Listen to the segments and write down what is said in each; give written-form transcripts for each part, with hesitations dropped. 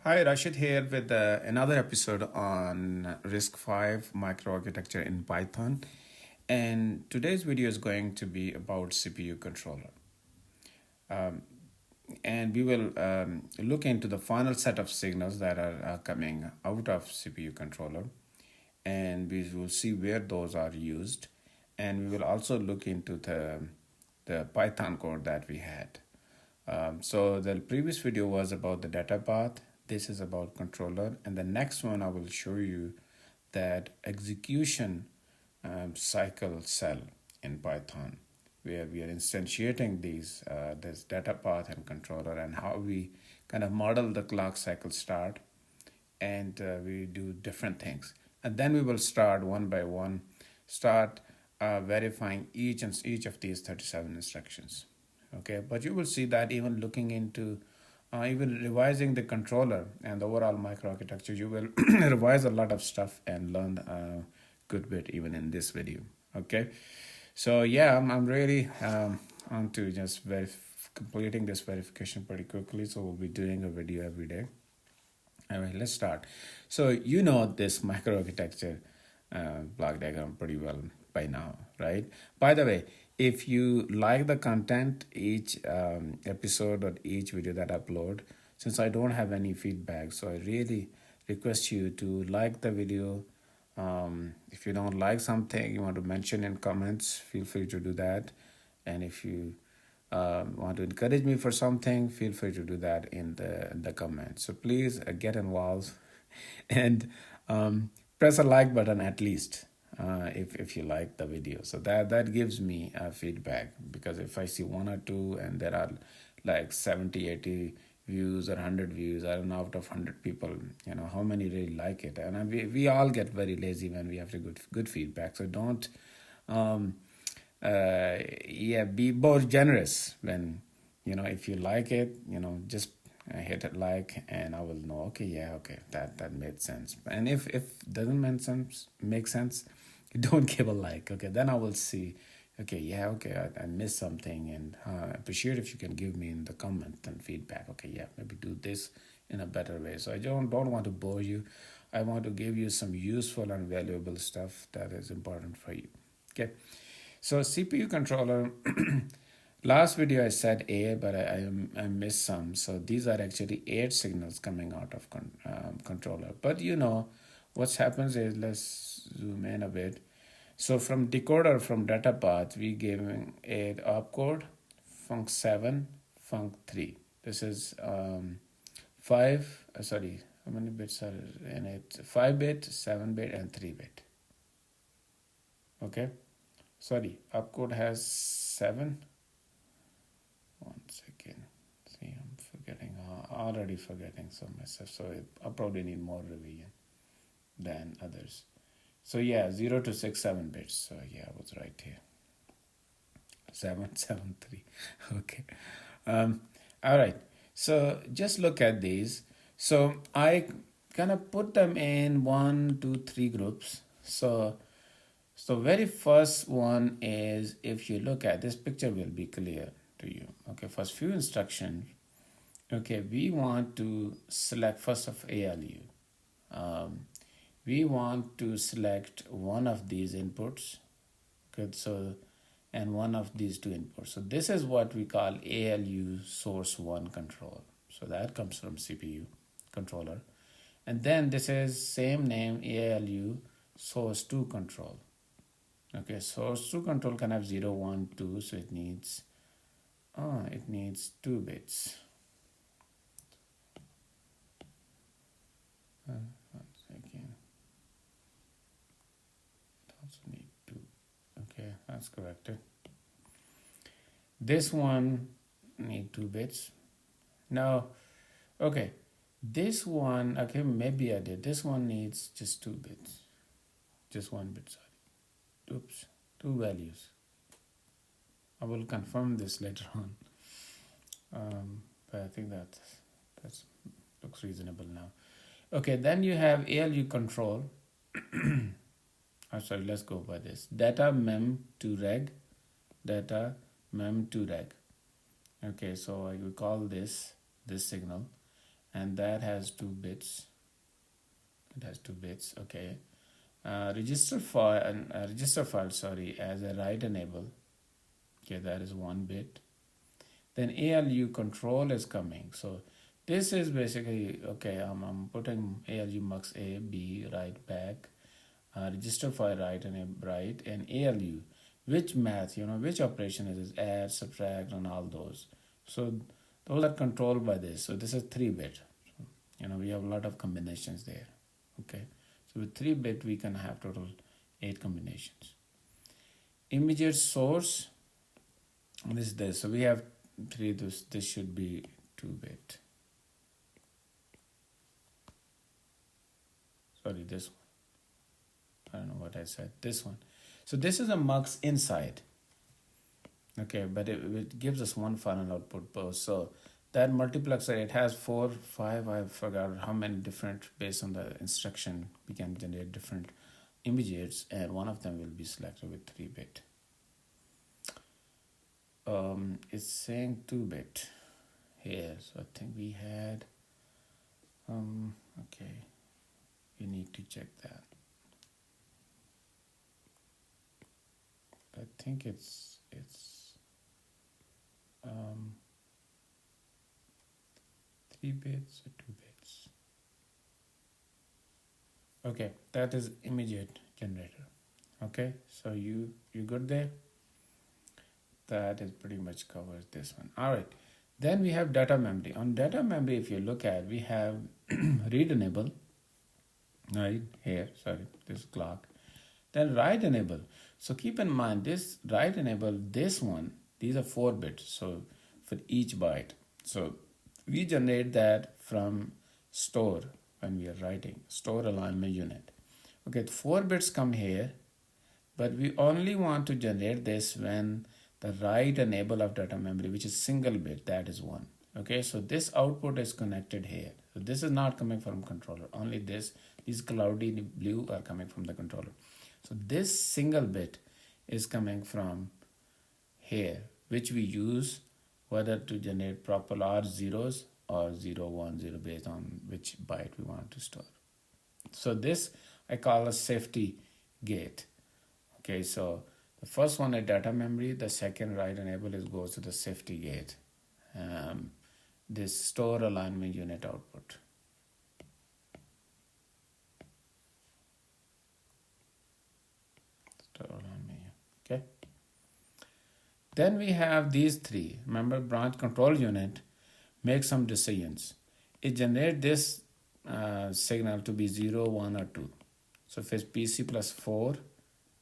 Hi, Rashid here with another episode on RISC-V microarchitecture in Python. And today's video is going to be about CPU controller. And we will look into the final set of signals that are coming out of CPU controller. And we will see where those are used. And we will also look into the Python code that we had. So the previous video was about the data path. This is about controller, and the next one I will show you that execution cycle cell in Python, where we are instantiating these this data path and controller, and how we kind of model the clock cycle start, and we do different things, and then we will start one by one, start verifying each of these 37 instructions. Okay, but you will see that even looking into even revising the controller and the overall microarchitecture, you will revise a lot of stuff and learn a good bit even in this video. Okay, so yeah, I'm really on to just completing this verification pretty quickly. So we'll be doing a video every day. All right, let's start. So you know this microarchitecture block diagram pretty well by now, right? By the way, if you like the content, each episode or each video that I upload, since I don't have any feedback, so I really request you to like the video. If you don't like something, you want to mention in comments, feel free to do that. And if you want to encourage me for something, feel free to do that in the comments. So please get involved and press a like button at least if you like the video. So that gives me feedback, because if I see one or two and there are like 70, 80 views or 100 views, I don't know, out of 100 people, how many really like it. And we all get very lazy when we have to good feedback. So don't be more generous when, if you like it, just hit it like, and I will know, okay, yeah, okay, that made sense. And if doesn't make sense, don't give a like. Okay, then I will see, okay, yeah, okay, I missed something, and I appreciate if you can give me in the comment and feedback. Okay, yeah, maybe do this in a better way. So I don't want to bore you. I want to give you some useful and valuable stuff that is important for you. Okay. So CPU controller, last video I said 8, but I missed some. So these are actually 8 signals coming out of controller. But what happens is, let's zoom in a bit. So from decoder, from data path, we gave 8 opcode, func 7, func 3. This is 5, sorry, how many bits are in it? 5 bit, 7 bit, and 3 bit. Okay. Sorry, opcode has 7. One second. See, I'm forgetting. Already forgetting some myself. So I probably need more revision than others. So yeah, 0 to 6, 7 bits. So yeah, I was right here. 7, 7, 3. Okay. All right. So just look at these. So I kind of put them in 1, 2, 3 groups. So very first one is, if you look at this picture, will be clear to you. Okay, first few instructions. Okay, we want to select first of ALU. We want to select one of these inputs. Okay, so and one of these two inputs. So this is what we call ALU source 1 control. So that comes from CPU controller. And then this is same name, ALU source 2 control. Okay, source 2 control can have 0, 1, 2, so it needs 2 bits. One second. It also need 2. Okay, that's corrected. This one need 2 bits. Now, okay, this one, okay, maybe I did. This one needs just 2 bits. Just 1 bit, sorry. Oops, 2 values. I will confirm this later on. But I think that looks reasonable now. Okay, then you have ALU control. Sorry, let's go by this. Data mem to reg. Data mem to reg. Okay, so I will call this signal. and that has 2 bits. It has 2 bits. Okay. Register file, sorry, as a write enable. Okay, that is 1 bit. Then ALU control is coming. So this is basically, okay, I'm putting ALU mux A, B, write back, register file write and write, and ALU, which math, which operation is it, add, subtract, and all those. So those are controlled by this. So this is 3-bit. We have a lot of combinations there. Okay. So with 3-bit, we can have total 8 combinations. Immediate source, this is this. So we have 3, this should be 2-bit. Sorry, this one. I don't know what I said. This one. So this is a mux inside. Okay, but it gives us one final output post. So that multiplexer, it has 4, 5, I forgot how many different, based on the instruction, we can generate different images, and one of them will be selected with 3-bit. It's saying 2-bit here, so I think we had, okay, we need to check that. I think it's 3 bits or 2 bits. Okay, that is immediate generator. Okay, so you good there? That is pretty much covers this one. All right, then we have data memory. On data memory, if you look at, we have read enable, right here, sorry, this clock. Then write enable. So keep in mind, this write enable, this one, these are 4 bits, so for each byte. So we generate that from store when we are writing, store alignment unit. Okay, 4 bits come here, but we only want to generate this when the write enable of data memory, which is single bit, that is 1. Okay, so this output is connected here. So this is not coming from controller, only these cloudy blue are coming from the controller. So this single bit is coming from here, which we use whether to generate proper or zeros or 0, 1, 0 based on which byte we want to store. So this I call a safety gate. Okay, so the first one is data memory, the second write enable goes to the safety gate. This store alignment unit output. Okay. Then we have these 3. Remember, branch control unit makes some decisions. It generates this signal to be 0, 1, or 2. So if it's PC plus 4,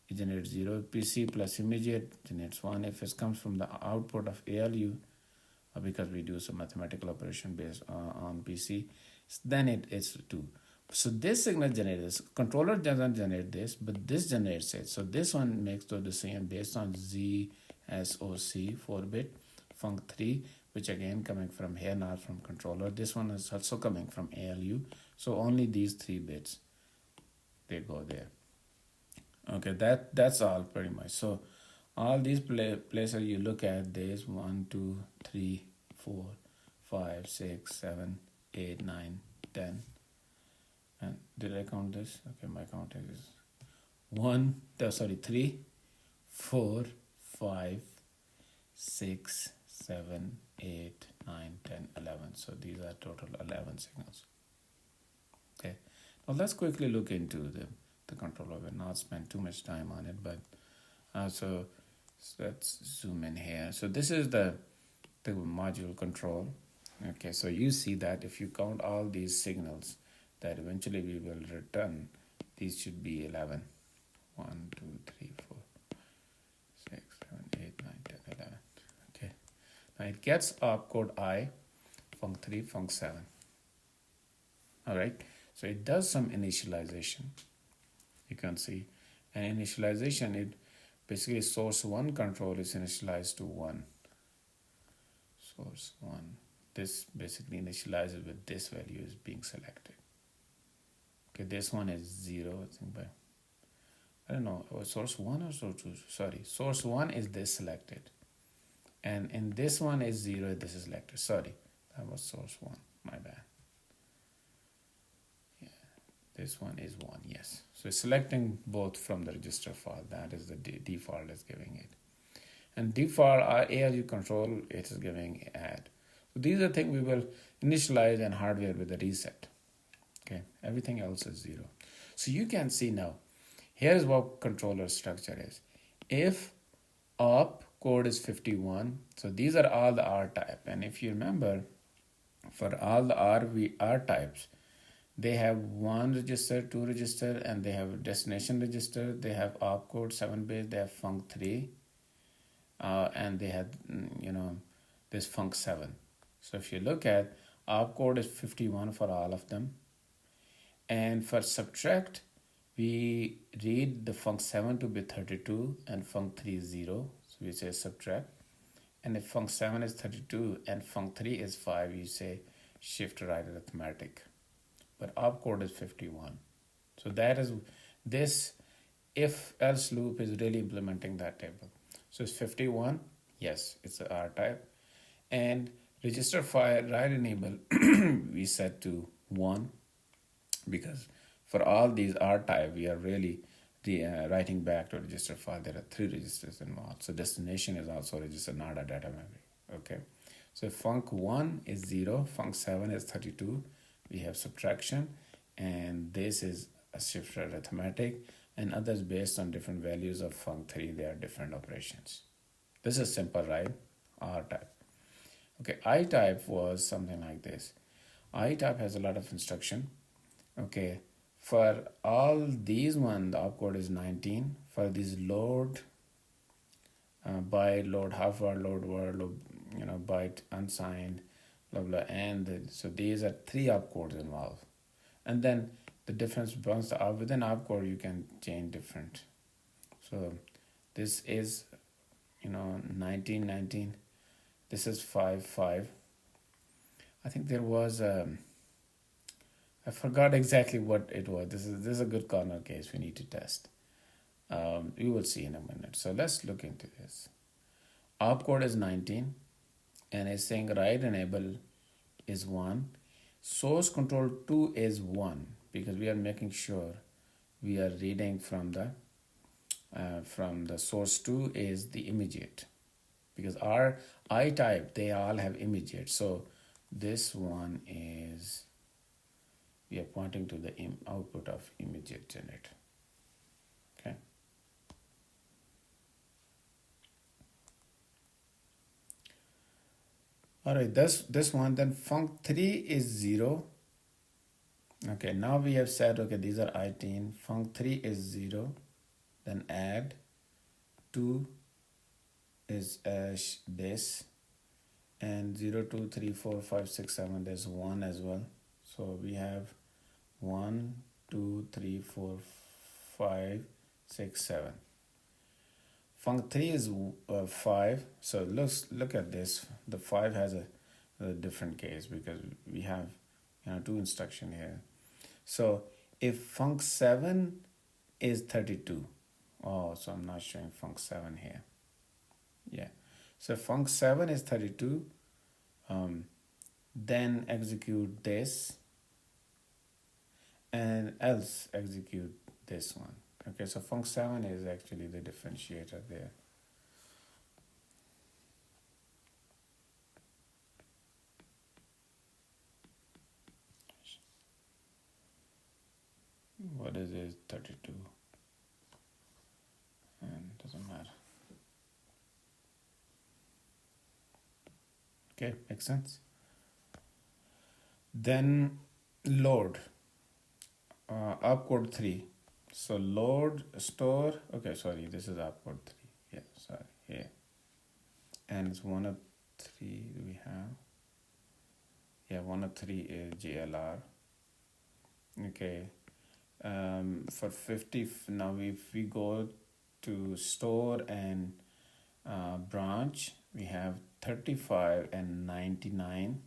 it generates 0. PC plus immediate generates 1. If it comes from the output of ALU, because we do some mathematical operation based on PC, then it's 2. So this signal generates, controller doesn't generate this, but this generates it. So this one makes the decision based on ZSOC 4-bit, func3, which again coming from here, not from controller. This one is also coming from ALU. So only these 3 bits, they go there. Okay, that's all pretty much. So all these places you look at, there's 1, 2, 3, 4, 5, 6, 7, 8, 9, 10. And did I count this? Okay, my count is 3, 4, 5, 6, 7, 8, 9, 10, 11. So these are total 11 signals. Okay, now let's quickly look into the controller. We'll not spend too much time on it, but so let's zoom in here. So this is the module control. Okay, so you see that if you count all these signals that eventually we will return, these should be 11. 1, 2, 3, 4, 6, 7, 8, 9, 10, 11. Okay, now it gets opcode I, func3, func7. All right, so it does some initialization. You can see, and initialization, it basically source 1 control is initialized to 1. Source 1. This basically initializes with this value is being selected. Okay, this one is 0, I think, but I don't know, source 1 or source 2? Sorry, source 1 is this selected. And in this one is 0, this is selected. Sorry, that was source 1, my bad. This one is 1, yes. So selecting both from the register file, that is the default is giving it. And default ALU control, it is giving add. So these are things we will initialize and hardware with the reset. Okay, everything else is 0. So you can see now, here's what controller structure is. If op code is 51, so these are all the R type. And if you remember, for all the R types, they have 1 register, 2 register, and they have destination register. They have opcode 7 base. They have func3, and they have this func7. So if you look at opcode is 51 for all of them, and for subtract, we read the func7 to be 32 and func3 is 0. So we say subtract. And if func7 is 32 and func3 is 5, you say shift right arithmetic. But opcode is 51. So that is this if else loop is really implementing that table. So it's 51, yes, it's a R type. And register file write enable we set to 1, because for all these R type we are really writing back to register file. There are 3 registers involved. So destination is also registered, not a data memory. Okay. So func1 is 0, func7 is 32. We have subtraction, and this is a shift arithmetic, and others based on different values of func3. They are different operations. This is simple, right? R type. Okay, I type was something like this. I type has a lot of instruction. Okay, for all these one, the opcode is 19. For this load, byte, load half word, load word, byte unsigned, blah blah, and so these are 3 opcodes involved. And then the difference once within opcode you can change different. So this is 19. This is 5. I think there was I forgot exactly what it was. This is a good corner case we need to test. We will see in a minute. So let's look into this. Opcode is 19, and it's saying write enable is 1. Source control 2 is 1, because we are making sure we are reading from the source 2 is the immediate, because our I type, they all have immediate. So this one is, we are pointing to the output of immediate generate. Okay. All right, this one, then func3 is 0. Okay, now we have said, okay, these are 18. Func3 is 0. Then add 2 is this, and 0, 2, 3, 4, 5, 6, 7, there's 1 as well. So we have 1, 2, 3, 4, 5, 6, 7. Func3 is 5. So look at this. The 5 has a different case, because we have 2 instruction here. So if func7 is 32, so I'm not showing func7 here. Yeah. So func7 is 32. Then execute this, and else execute this one. Okay, so func7 is actually the differentiator there. What is it? 32. And doesn't matter. Okay, makes sense. Then load. Opcode 3. So load, store. Okay, sorry, this is opcode 3. Yeah, sorry, here. And it's 1 of 3 we have. Yeah, 1 of 3 is JLR. Okay. For 50, now if we go to store and branch, we have 35 and 99.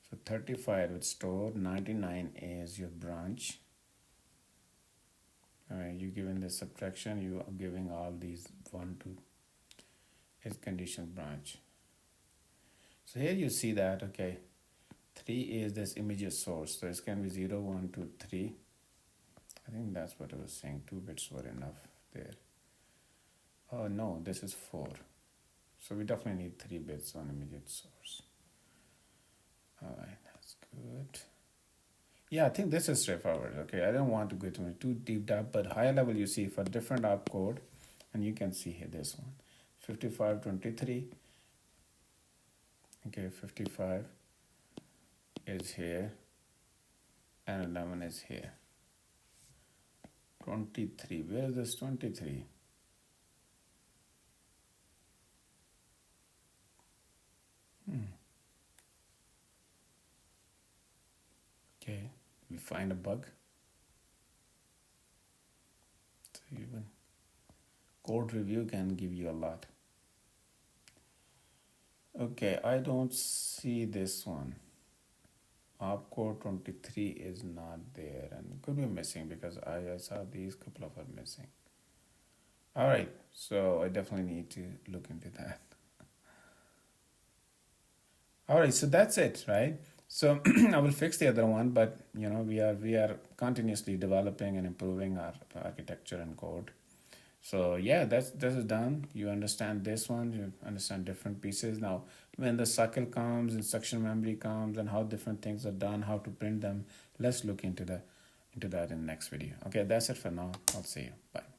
So 35 with store, 99 is your branch. All right, you given the subtraction, you are giving all these 1, 2 is condition branch. So here you see that, okay, 3 is this immediate source, so it can be 0, 1, 2, 3. I think that's what I was saying. 2 bits were enough there. Oh no, this is 4. So we definitely need 3 bits on immediate source. Alright, that's good. Yeah, I think this is straightforward. Okay, I don't want to go too deep dive, but higher level you see for different opcode, and you can see here this one, 5523. Okay, 55 is here, and 11 is here. 23, where is this 23? Okay, we find a bug. So even code review can give you a lot. Okay, I don't see this one. Opcode 23 is not there, and could be missing because I saw these couple of are missing. All right, so I definitely need to look into that. All right, so that's it, right? So I will fix the other one, but we are continuously developing and improving our architecture and code. So yeah, this is done. You understand this one, you understand different pieces. Now, when the cycle comes, instruction memory comes, and how different things are done, how to print them, let's look into that in the next video. Okay, that's it for now. I'll see you. Bye.